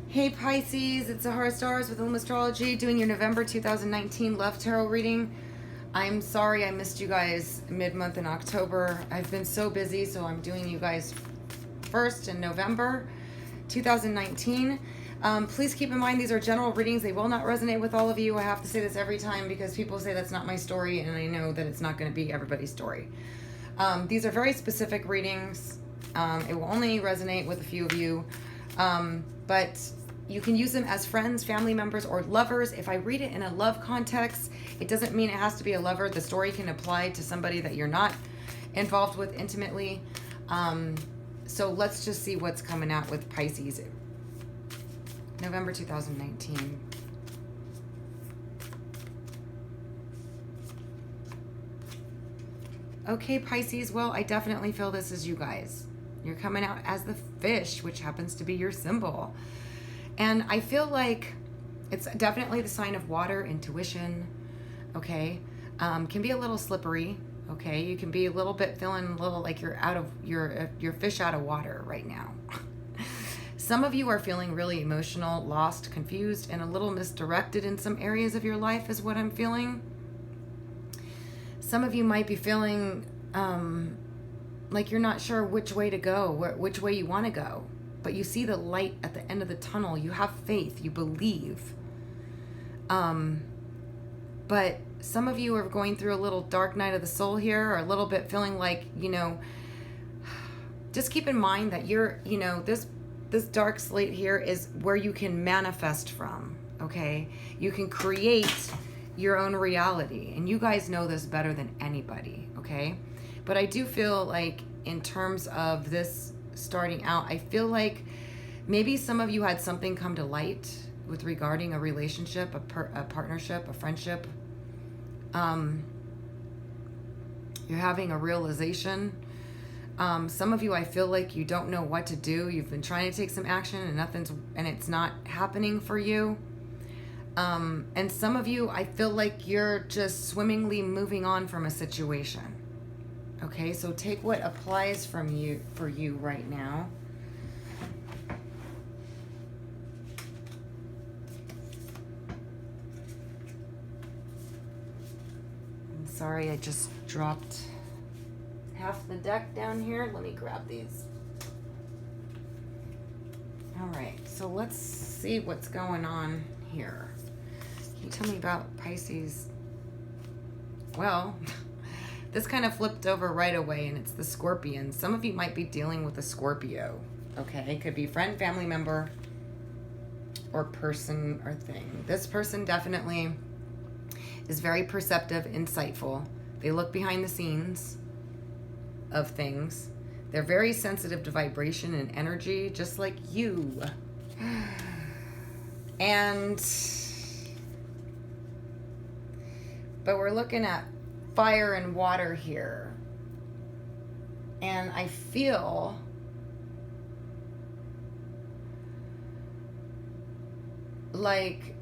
Hey Pisces, it's Sahara Stars with Illumination Astrology doing your November 2019 Love Tarot reading. I'm sorry I missed you guys mid-month in October. I've been so busy, so I'm doing you guys first in November 2019. Please keep in mind these are general readings. They will not resonate with all of you. I have to say this every time because people say that's not my story, and I know that it's not going to be everybody's story. These are very specific readings. It will only resonate with a few of you. But you can use them as friends, family members, or lovers. If I read it in a love context, it doesn't mean it has to be a lover. The story can apply to somebody that you're not involved with intimately. So let's just see what's coming out with Pisces. November 2019. Okay, Pisces, well, I definitely feel this is you guys. You're coming out as the fish, which happens to be your symbol. And I feel like it's definitely the sign of water, intuition, okay? Can be a little slippery, okay? You can be a little bit feeling a little like you're out of, your fish out of water right now. Some of you are feeling really emotional, lost, confused, and a little misdirected in some areas of your life is what I'm feeling. Some of you might be feeling like you're not sure which way to go, which way you want to go, but you see the light at the end of the tunnel. You have faith, you believe. But some of you are going through a little dark night of the soul here, or a little bit feeling like, just keep in mind that you're, this dark slate here is where you can manifest from, okay? You can create your own reality, and you guys know this better than anybody, okay? But I do feel like in terms of this starting out, I feel like maybe some of you had something come to light with regarding a relationship, a partnership, a friendship. You're having a realization. Some of you, I feel like you don't know what to do. You've been trying to take some action and it's not happening for you. And some of you, I feel like you're just swimmingly moving on from a situation. Okay, so take what applies for you right now. I'm sorry, I just dropped half the deck down here. Let me grab these. All right, so let's see what's going on here. Can you tell me about Pisces? Well, this kind of flipped over right away, and it's the Scorpion. Some of you might be dealing with a Scorpio, okay? It could be friend, family member, or person or thing. This person definitely is very perceptive, insightful. They look behind the scenes of things. They're very sensitive to vibration and energy, just like you. But we're looking at fire and water here. And I feel like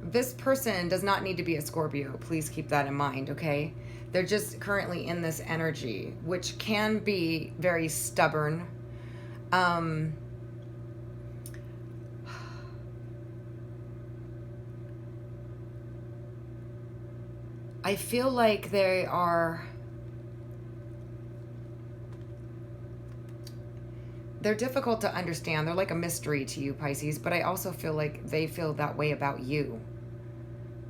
this person does not need to be a Scorpio. Please keep that in mind, okay? They're just currently in this energy, which can be very stubborn. I feel like they're difficult to understand. They're like a mystery to you, Pisces, but I also feel like they feel that way about you.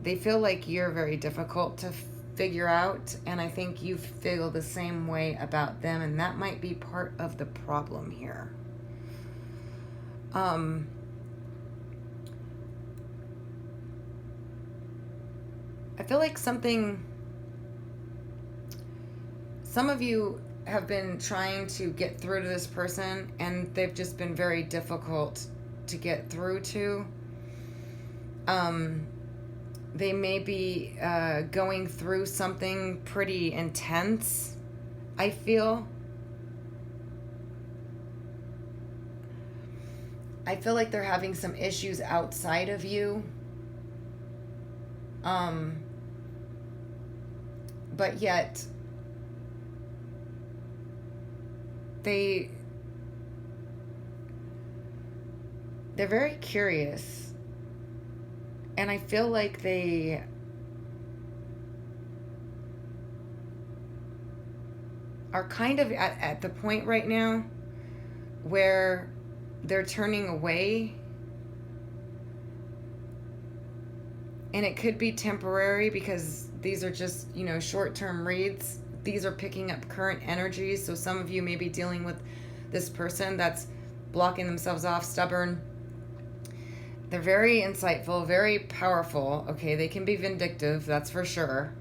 They feel like you're very difficult to figure out, and I think you feel the same way about them, and that might be part of the problem here. I feel like some of you have been trying to get through to this person, and they've just been very difficult to get through to. They may be going through something pretty intense, I feel. I feel like they're having some issues outside of you. But yet they they're very curious. And I feel like they are kind of at the point right now where they're turning away. And it could be temporary because these are just, short-term reads. These are picking up current energies. So some of you may be dealing with this person that's blocking themselves off, stubborn. They're very insightful, very powerful. Okay, they can be vindictive, that's for sure.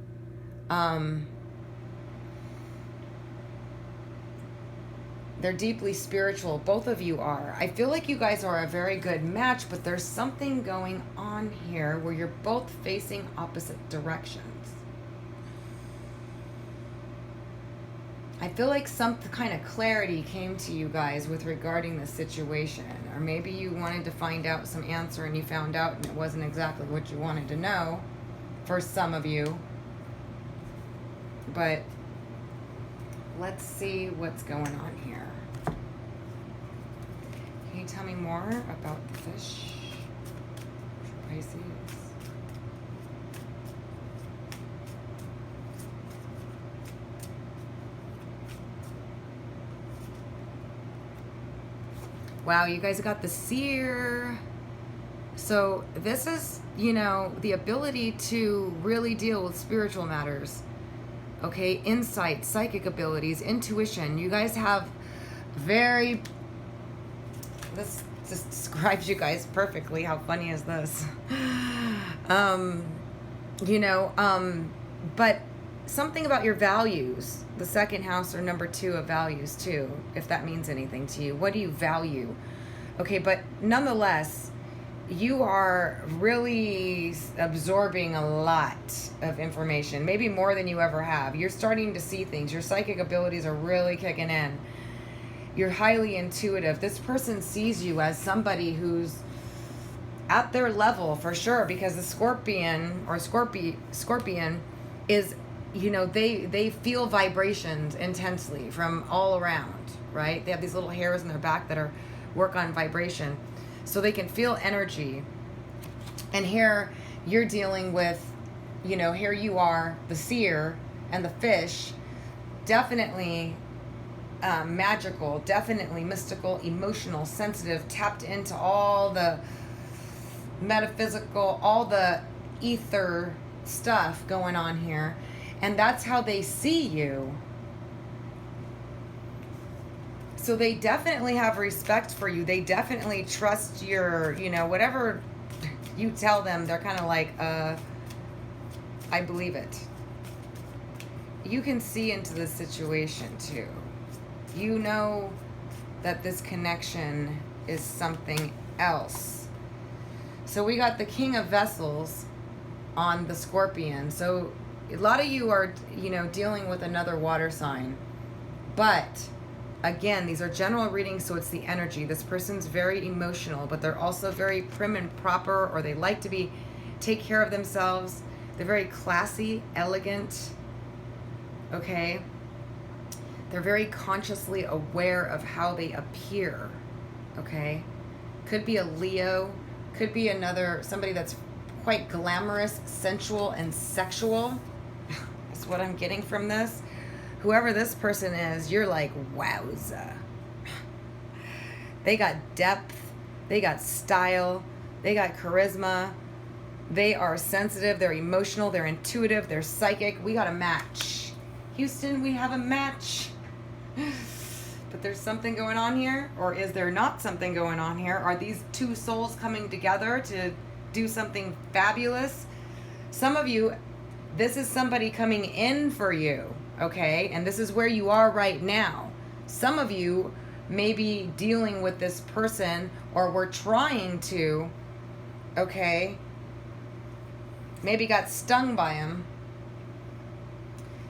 They're deeply spiritual. Both of you are. I feel like you guys are a very good match, but there's something going on here where you're both facing opposite directions. I feel like some kind of clarity came to you guys with regarding the situation. Or maybe you wanted to find out some answer and you found out and it wasn't exactly what you wanted to know for some of you. But let's see what's going on here. Can you tell me more about the fish? Pisces. Wow, you guys got the seer. So this is, the ability to really deal with spiritual matters. Okay, insight, psychic abilities, intuition. You guys have this just describes you guys perfectly. How funny is this? But something about your values, the second house or number 2 of values too, if that means anything to you. What do you value? Okay, but nonetheless, you are really absorbing a lot of information, maybe more than you ever have. You're starting to see things. Your psychic abilities are really kicking in. You're highly intuitive. This person sees you as somebody who's at their level for sure, because the Scorpion or Scorpion is, they feel vibrations intensely from all around, right? They have these little hairs in their back that work on vibration. So they can feel energy. And here you're dealing with, here you are, the seer and the fish, definitely magical, definitely mystical, emotional, sensitive, tapped into all the metaphysical, all the ether stuff going on here. And that's how they see you. So they definitely have respect for you. They definitely trust your, whatever you tell them, they're kind of like, I believe it. You can see into the situation too. You know that this connection is something else. So we got the King of Vessels on the Scorpion. So a lot of you are, dealing with another water sign. But again, these are general readings, so it's the energy. This person's very emotional, but they're also very prim and proper, or they like to take care of themselves. They're very classy, elegant, okay? They're very consciously aware of how they appear, okay? Could be a Leo, could be somebody that's quite glamorous, sensual, and sexual. That's what I'm getting from this. Whoever this person is, you're like, wowza. They got depth, they got style, they got charisma, they are sensitive, they're emotional, they're intuitive, they're psychic. We got a match. Houston, we have a match. But there's something going on here, or is there not something going on here? Are these two souls coming together to do something fabulous? Some of you, this is somebody coming in for you. Okay, and this is where you are right now. Some of you may be dealing with this person, or were trying to, okay, maybe got stung by him.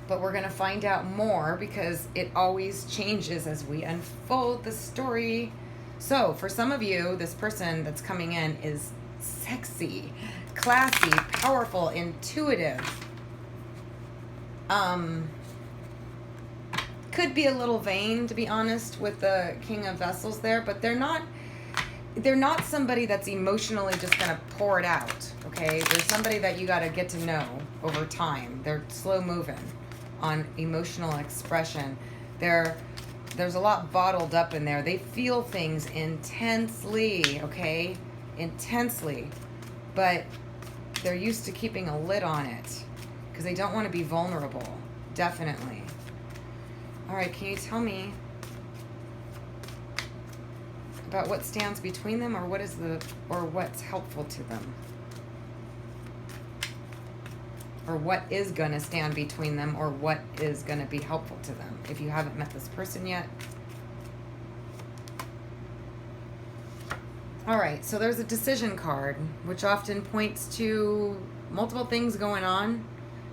But we're going to find out more, because it always changes as we unfold the story. So for some of you, this person that's coming in is sexy, classy, powerful, intuitive. Could be a little vain, to be honest, with the King of Vessels there, but they're not, they're not somebody that's emotionally just going to pour it out, okay? They're somebody that you got to get to know over time. They're slow moving on emotional expression. There's a lot bottled up in there. They feel things intensely, okay? Intensely. But they're used to keeping a lid on it because they don't want to be vulnerable. Definitely. All right, can you tell me about what stands between them, or what's helpful to them? Or what is going to stand between them, or what is going to be helpful to them if you haven't met this person yet. All right, so there's a decision card, which often points to multiple things going on,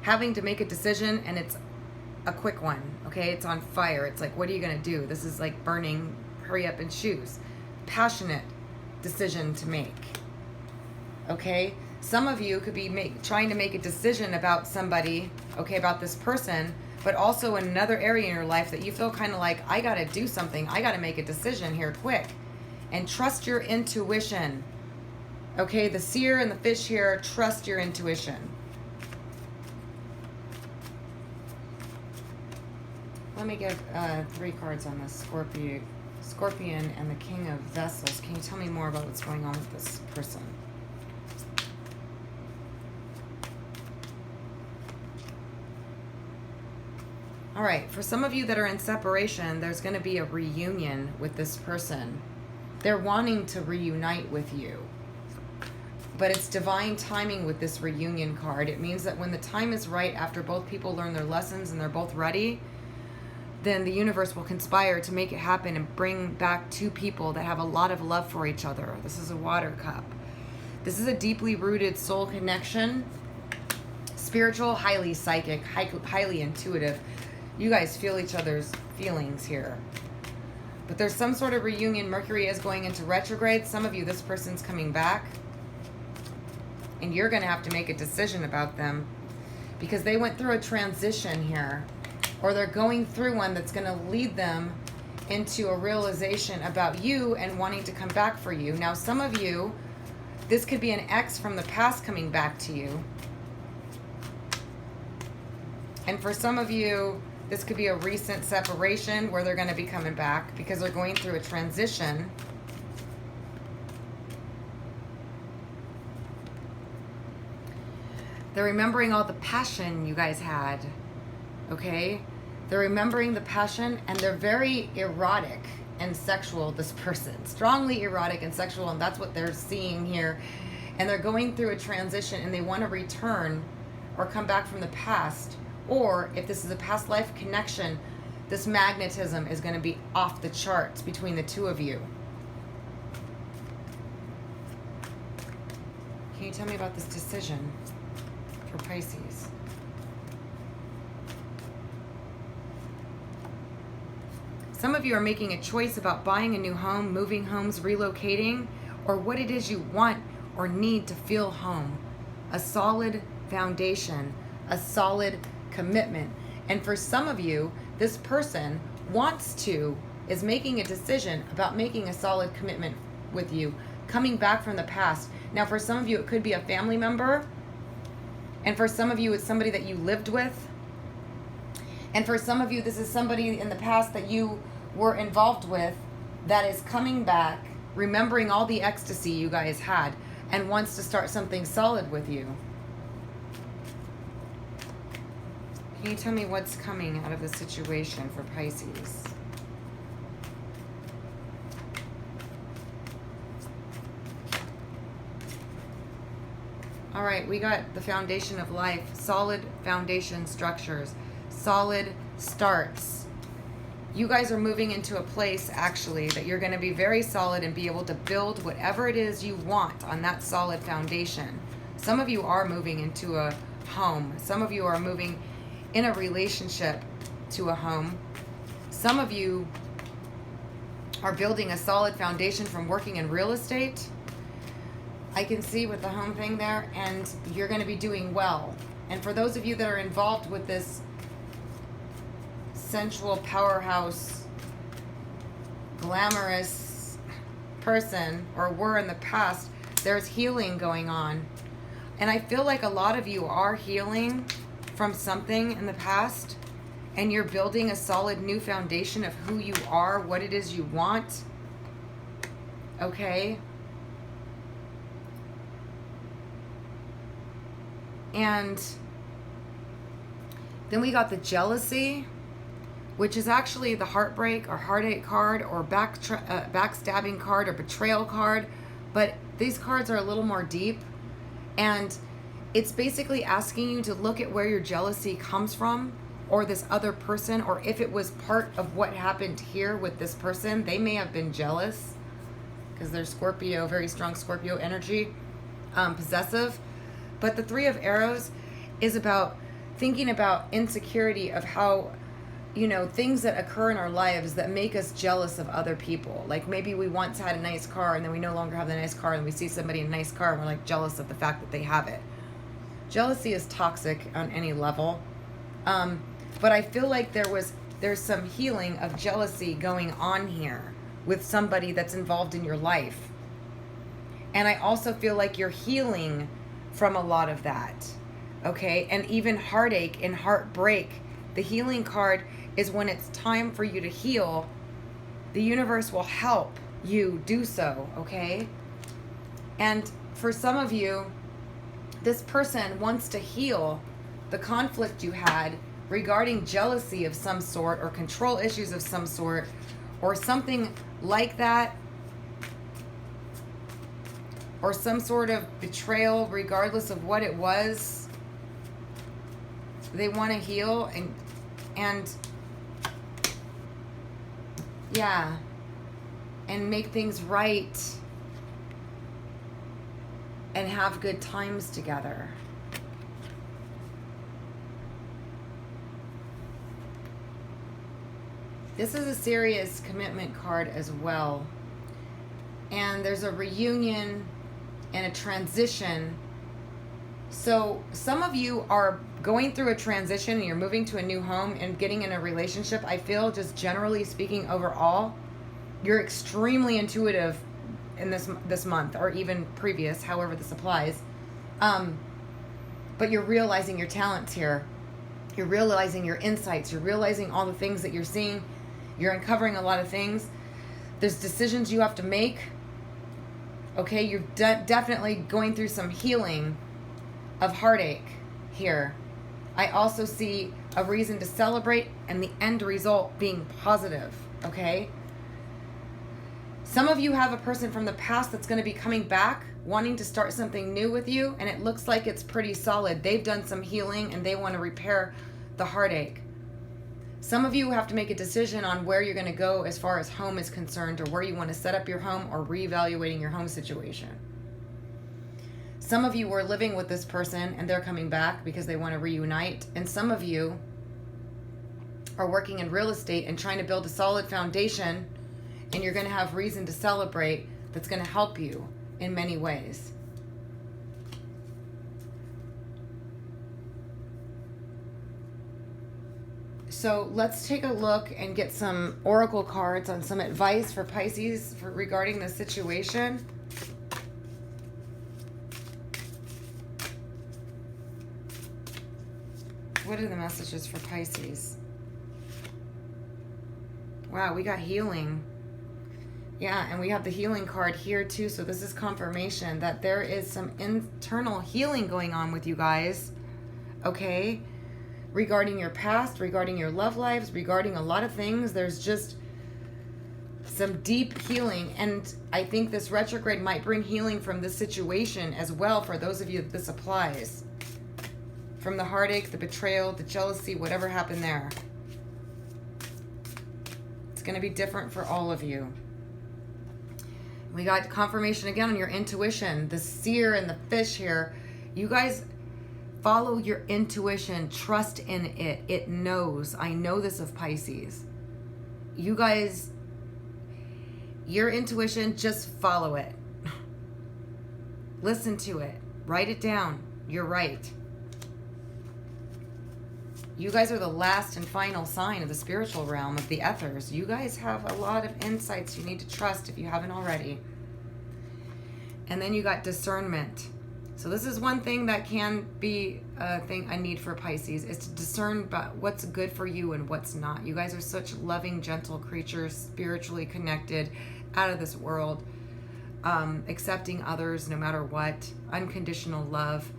having to make a decision, and it's a quick one, okay? It's on fire. It's like, what are you going to do? This is like burning, hurry up and choose. Passionate decision to make, okay? Some of you could be trying to make a decision about somebody, okay, about this person, but also in another area in your life that you feel kind of like, I got to do something. I got to make a decision here quick. And trust your intuition, okay? The seer and the fish here, trust your intuition. Let me give 3 cards on this Scorpion and the King of Vessels. Can you tell me more about what's going on with this person? All right, for some of you that are in separation, there's going to be a reunion with this person. They're wanting to reunite with you. But it's divine timing with this reunion card. It means that when the time is right, after both people learn their lessons and they're both ready, then the universe will conspire to make it happen and bring back 2 people that have a lot of love for each other. This is a water cup. This is a deeply rooted soul connection. Spiritual, highly psychic, highly intuitive. You guys feel each other's feelings here. But there's some sort of reunion. Mercury is going into retrograde. Some of you, this person's coming back. And you're going to have to make a decision about them because they went through a transition here. Or they're going through one that's going to lead them into a realization about you and wanting to come back for you. Now, some of you, this could be an ex from the past coming back to you. And for some of you, this could be a recent separation where they're going to be coming back because they're going through a transition. They're remembering all the passion you guys had, okay? They're remembering the passion, and they're very erotic and sexual, this person. Strongly erotic and sexual, and that's what they're seeing here. And they're going through a transition, and they want to return or come back from the past. Or if this is a past life connection, this magnetism is going to be off the charts between the 2 of you. Can you tell me about this decision for Pisces? Some of you are making a choice about buying a new home, moving homes, relocating, or what it is you want or need to feel home. A solid foundation, a solid commitment. And for some of you, this person is making a decision about making a solid commitment with you, coming back from the past. Now, for some of you, it could be a family member. And for some of you, it's somebody that you lived with. And for some of you, this is somebody in the past that you were involved with that is coming back, remembering all the ecstasy you guys had, and wants to start something solid with you. Can you tell me what's coming out of the situation for Pisces? All right, we got the foundation of life, solid foundation structures, solid starts. You guys are moving into a place, actually, that you're going to be very solid and be able to build whatever it is you want on that solid foundation. Some of you are moving into a home. Some of you are moving in a relationship to a home. Some of you are building a solid foundation from working in real estate. I can see with the home thing there, and you're going to be doing well. And for those of you that are involved with this sensual powerhouse, glamorous person, or were in the past, there's healing going on. And I feel like a lot of you are healing from something in the past, and you're building a solid new foundation of who you are, what it is you want. Okay? And then we got the jealousy, which is actually the heartbreak or heartache card, or backstabbing card, or betrayal card. But these cards are a little more deep. And it's basically asking you to look at where your jealousy comes from, or this other person, or if it was part of what happened here with this person. They may have been jealous because they're Scorpio, very strong Scorpio energy, possessive. But the Three of Arrows is about thinking about insecurity of how, you know, things that occur in our lives that make us jealous of other people. Like maybe we once had a nice car and then we no longer have the nice car, and we see somebody in a nice car and we're like jealous of the fact that they have it. Jealousy is toxic on any level. But I feel like there's some healing of jealousy going on here with somebody that's involved in your life. And I also feel like you're healing from a lot of that. Okay? And even heartache and heartbreak, the healing card is when it's time for you to heal, the universe will help you do so, okay? And for some of you, this person wants to heal the conflict you had regarding jealousy of some sort, or control issues of some sort, or something like that, or some sort of betrayal, regardless of what it was. They want to heal and yeah, and make things right and have good times together. This is a serious commitment card as well. And there's a reunion and a transition. So some of you are going through a transition and you're moving to a new home and getting in a relationship. I feel, just generally speaking overall, you're extremely intuitive in this month, or even previous, however this applies. But you're realizing your talents here. You're realizing your insights. You're realizing all the things that you're seeing. You're uncovering a lot of things. There's decisions you have to make. Okay, you're definitely going through some healing of heartache here. I also see a reason to celebrate and the end result being positive, okay? Some of you have a person from the past that's going to be coming back, wanting to start something new with you, and it looks like it's pretty solid. They've done some healing and they want to repair the heartache. Some of you have to make a decision on where you're going to go as far as home is concerned, or where you want to set up your home, or reevaluating your home situation. Some of you were living with this person and they're coming back because they want to reunite. And some of you are working in real estate and trying to build a solid foundation, and you're going to have reason to celebrate that's going to help you in many ways. So let's take a look and get some oracle cards on some advice for Pisces regarding the situation. What are the messages for Pisces? Wow, we got healing. Yeah, and we have the healing card here too. So this is confirmation that there is some internal healing going on with you guys. Okay? Regarding your past, regarding your love lives, regarding a lot of things. There's just some deep healing. And I think this retrograde might bring healing from this situation as well, for those of you that this applies. From the heartache, the betrayal, the jealousy, whatever happened there. It's going to be different for all of you. We got confirmation again on your intuition. The seer and the fish here. You guys follow your intuition. Trust in it. It knows. I know this of Pisces. You guys, your intuition, just follow it. Listen to it. Write it down. You're right. You guys are the last and final sign of the spiritual realm, of the ethers. You guys have a lot of insights you need to trust if you haven't already. And then you got discernment. So this is one thing that can be a need for Pisces, is to discern about what's good for you and what's not. You guys are such loving, gentle creatures, spiritually connected, out of this world, accepting others no matter what, unconditional love.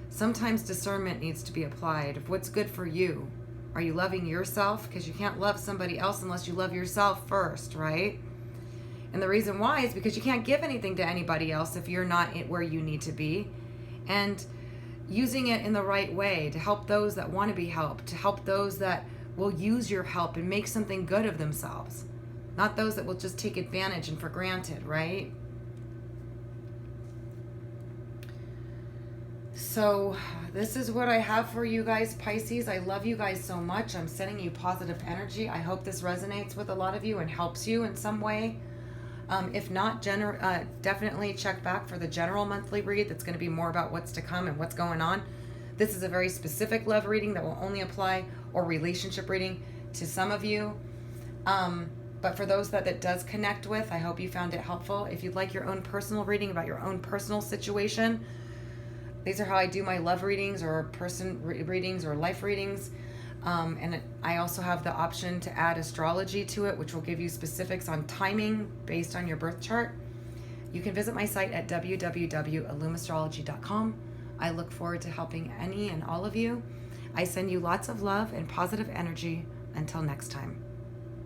Sometimes discernment needs to be applied of what's good for you. Are you loving yourself? Because you can't love somebody else unless you love yourself first, right? And the reason why is because you can't give anything to anybody else if you're not where you need to be. And using it in the right way to help those that want to be helped, to help those that will use your help and make something good of themselves. Not those that will just take advantage and for granted, right? So this is what I have for you guys, Pisces. I love you guys so much. I'm sending you positive energy. I hope this resonates with a lot of you and helps you in some way. If not, definitely check back for the general monthly read. That's going to be more about what's to come and what's going on. This is a very specific love reading that will only apply, or relationship reading, to some of you. But for those that it does connect with, I hope you found it helpful. If you'd like your own personal reading about your own personal situation, these are how I do my love readings or person readings or life readings. And I also have the option to add astrology to it, which will give you specifics on timing based on your birth chart. You can visit my site at www.illumastrology.com. I look forward to helping any and all of you. I send you lots of love and positive energy. Until next time.